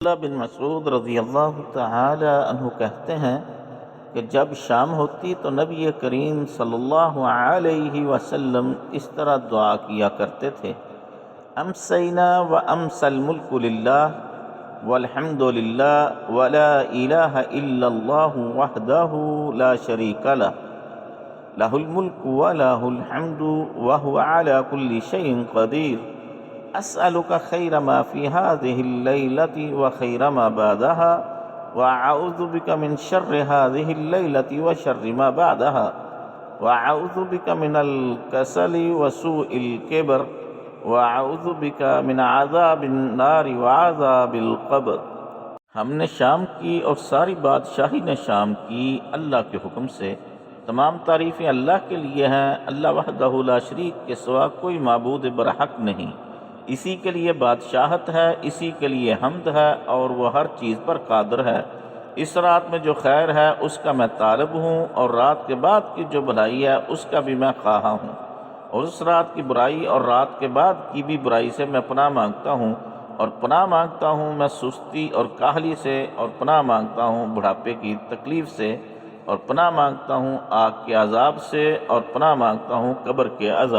عبداللہ بن مسعود رضی اللہ تعالی عنہ کہتے ہیں کہ جب شام ہوتی تو نبی کریم صلی اللہ علیہ وسلم اس طرح دعا کیا کرتے تھے: امسینا و امس الملک للہ والحمد للہ ولا الہ الا اللہ وحدہ لا شریک لہ لہ الملک ولہ الحمد وہو علی کل شیء قدیر أسألك خير ما في هذه الليلة وخير ما بعدها وأعوذ بك من شر هذه الليلة وشر ما بعدها وأعوذ بك من الكسل وسوء الكبر وأعوذ بك من عذاب النار وعذاب القبر۔ ہم نے شام کی اور ساری بادشاہی نے شام کی اللہ کے حکم سے۔ تمام تعریفیں اللہ کے لیے ہیں، اللہ وحدہ لا شریک کے سوا کوئی معبود برحق نہیں، اسی کے لیے بادشاہت ہے، اسی کے لیے حمد ہے، اور وہ ہر چیز پر قادر ہے۔ اس رات میں جو خیر ہے اس کا میں طالب ہوں، اور رات کے بعد کی جو بھلائی ہے اس کا بھی میں خواہاں ہوں، اور اس رات کی برائی اور رات کے بعد کی بھی برائی سے میں پناہ مانگتا ہوں، اور پناہ مانگتا ہوں میں سستی اور کاہلی سے، اور پناہ مانگتا ہوں بڑھاپے کی تکلیف سے، اور پناہ مانگتا ہوں آگ کے عذاب سے، اور پناہ مانگتا ہوں قبر کے عذاب